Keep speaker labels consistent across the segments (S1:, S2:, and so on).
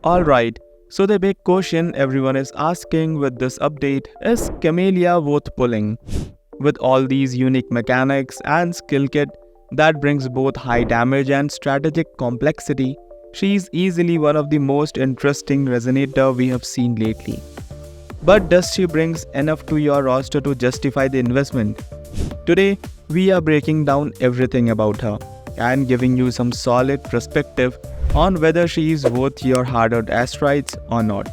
S1: Alright, so the big question everyone is asking with this update is Cameliya worth pulling? With all these unique mechanics and skill kit that brings both high damage and strategic complexity, she is easily one of the most interesting resonator we have seen lately. But does she brings enough to your roster to justify the investment? Today, we are breaking down everything about her and giving you some solid perspective on whether she is worth your hard-earned Asterites or not.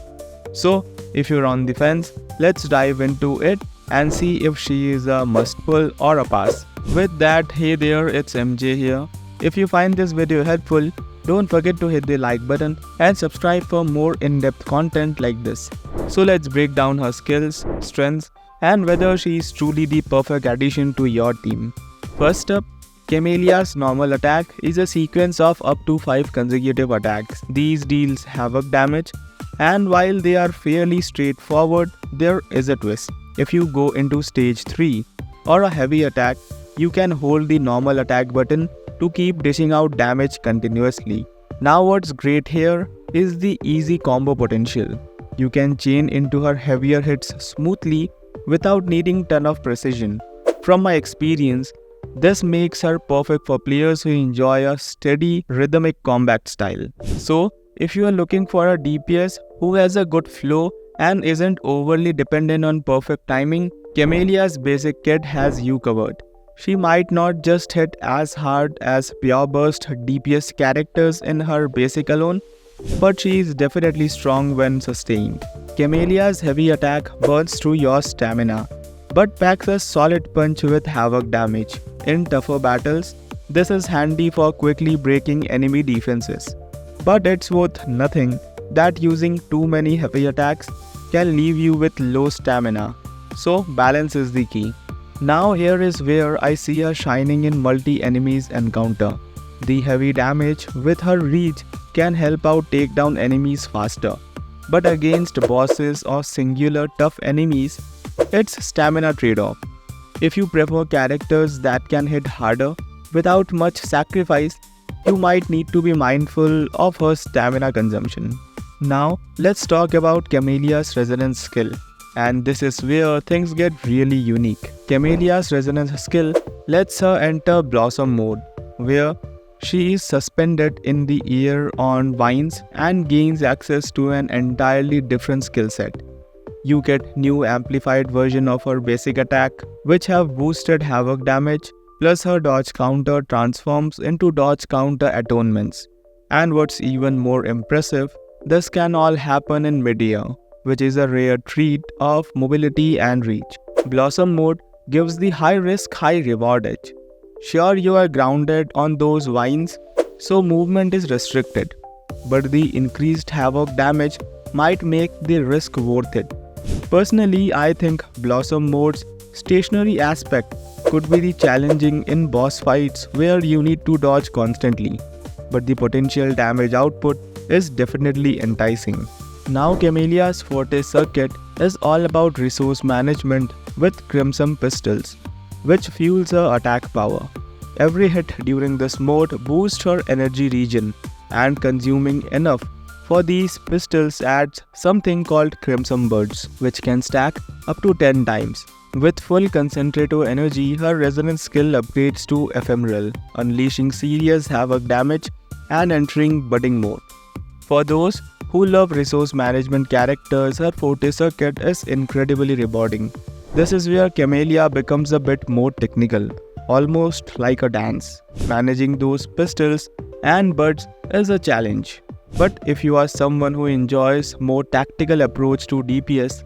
S1: So, if you're on the fence, let's dive into it and see if she is a must-pull or a pass. With that, hey there, it's MJ here. If you find this video helpful, don't forget to hit the like button and subscribe for more in-depth content like this. So let's break down her skills, strengths, and whether she is truly the perfect addition to your team. First up, Cameliya's normal attack is a sequence of up to 5 consecutive attacks. These deals havoc damage, and while they are fairly straightforward, there is a twist. If you go into stage 3 or a heavy attack, you can hold the normal attack button to keep dishing out damage continuously. Now what's great here is the easy combo potential. You can chain into her heavier hits smoothly without needing ton of precision. From my experience, this makes her perfect for players who enjoy a steady, rhythmic combat style. So, if you are looking for a DPS who has a good flow and isn't overly dependent on perfect timing, Cameliya's basic kit has you covered. She might not just hit as hard as pure burst DPS characters in her basic alone, but she is definitely strong when sustained. Cameliya's heavy attack burns through your stamina, but packs a solid punch with havoc damage. In tougher battles, this is handy for quickly breaking enemy defenses. But it's worth nothing that using too many heavy attacks can leave you with low stamina. So balance is the key. Now here is where I see her shining in multi-enemies encounter. The heavy damage with her reach can help out take down enemies faster. But against bosses or singular tough enemies, it's stamina trade-off. If you prefer characters that can hit harder without much sacrifice, you might need to be mindful of her stamina consumption. Now, let's talk about Cameliya's resonance skill. And this is where things get really unique. Cameliya's resonance skill lets her enter Blossom mode, where she is suspended in the air on vines and gains access to an entirely different skill set. You get new amplified version of her basic attack, which have boosted havoc damage, plus her dodge counter transforms into dodge counter atonements. And what's even more impressive, this can all happen in mid-air, which is a rare treat of mobility and reach. Blossom mode gives the high risk, high reward edge. Sure, you are grounded on those vines, so movement is restricted, but the increased havoc damage might make the risk worth it. Personally, I think Blossom mode's stationary aspect could be the challenging in boss fights where you need to dodge constantly, but the potential damage output is definitely enticing. Now Cameliya's FORTE circuit is all about resource management with Crimson Pistols, which fuels her attack power. Every hit during this mode boosts her energy regen, and consuming enough for these pistols adds something called Crimson Buds, which can stack up to 10 times. With full concentrator energy, her resonance skill upgrades to Ephemeral, unleashing serious havoc damage and entering Budding mode. For those who love resource management characters, her FORTE circuit is incredibly rewarding. This is where Cameliya becomes a bit more technical, almost like a dance. Managing those pistols and buds is a challenge. But if you are someone who enjoys more tactical approach to DPS,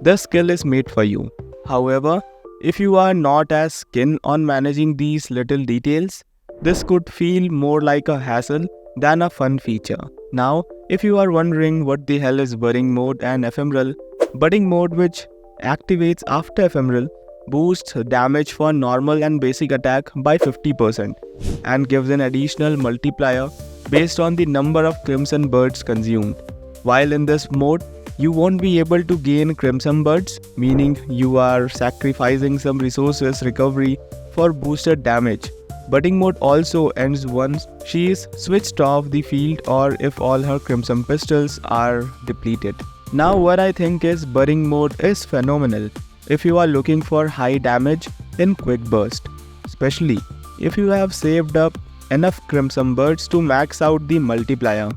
S1: this skill is made for you. However, if you are not as keen on managing these little details, this could feel more like a hassle than a fun feature. Now, if you are wondering what the hell is Budding mode and Ephemeral, Budding mode, which activates after Ephemeral, boosts damage for normal and basic attack by 50% and gives an additional multiplier based on the number of Crimson Buds consumed. While in this mode, you won't be able to gain Crimson Buds, meaning you are sacrificing some resources recovery for boosted damage. Budding mode also ends once she is switched off the field or if all her crimson pistols are depleted. Now what I think is budding mode is phenomenal if you are looking for high damage in quick burst, especially if you have saved up enough crimson birds to max out the multiplier.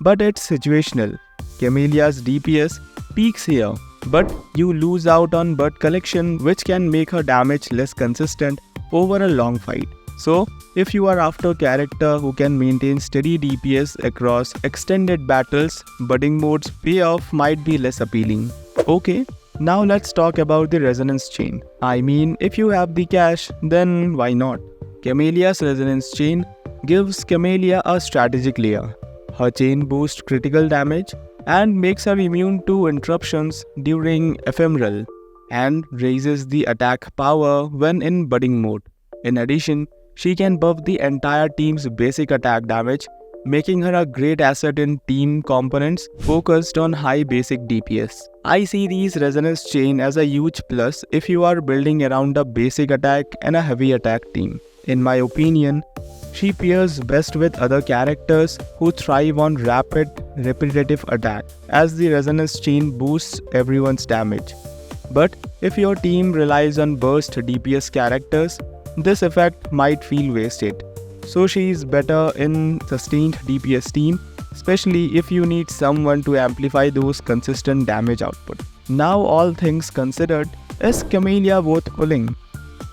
S1: But it's situational. Cameliya's DPS peaks here, but you lose out on bird collection, which can make her damage less consistent over a long fight. So, if you are after a character who can maintain steady DPS across extended battles, budding mode's payoff might be less appealing. Okay, now let's talk about the resonance chain. I mean, if you have the cash, then why not? Cameliya's resonance chain gives Cameliya a strategic layer. Her chain boosts critical damage and makes her immune to interruptions during ephemeral and raises the attack power when in budding mode. In addition, she can buff the entire team's basic attack damage, making her a great asset in team components focused on high basic DPS. I see these resonance chain as a huge plus if you are building around a basic attack and a heavy attack team. In my opinion, she pairs best with other characters who thrive on rapid, repetitive attack, as the resonance chain boosts everyone's damage. But if your team relies on burst DPS characters, this effect might feel wasted. So she is better in sustained DPS team, especially if you need someone to amplify those consistent damage output. Now all things considered, is Cameliya worth pulling?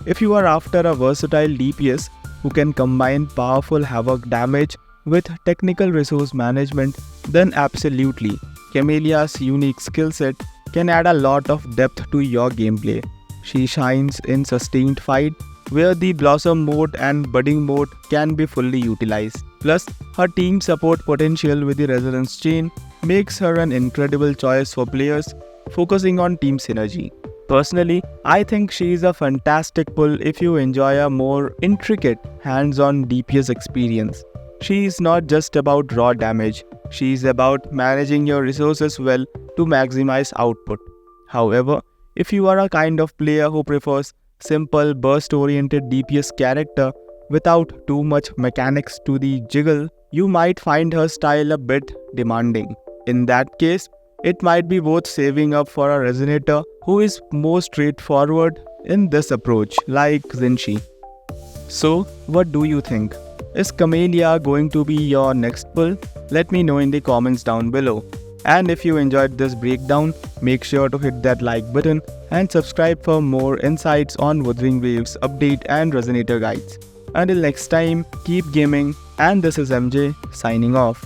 S1: If you are after a versatile DPS who can combine powerful havoc damage with technical resource management, then absolutely, Cameliya's unique skill set can add a lot of depth to your gameplay. She shines in sustained fight, where the blossom mode and budding mode can be fully utilized. Plus, her team support potential with the resonance chain makes her an incredible choice for players focusing on team synergy. Personally, I think she is a fantastic pull if you enjoy a more intricate hands-on DPS experience. She is not just about raw damage, she is about managing your resources well to maximize output. However, if you are a kind of player who prefers simple burst-oriented DPS character without too much mechanics to the jiggle, you might find her style a bit demanding. In that case, it might be worth saving up for a resonator who is more straightforward in this approach, like Zinshi. So, what do you think? Is Cameliya going to be your next pull? Let me know in the comments down below. And if you enjoyed this breakdown, make sure to hit that like button and subscribe for more insights on Wuthering Waves update and resonator guides. Until next time, keep gaming, and this is MJ signing off.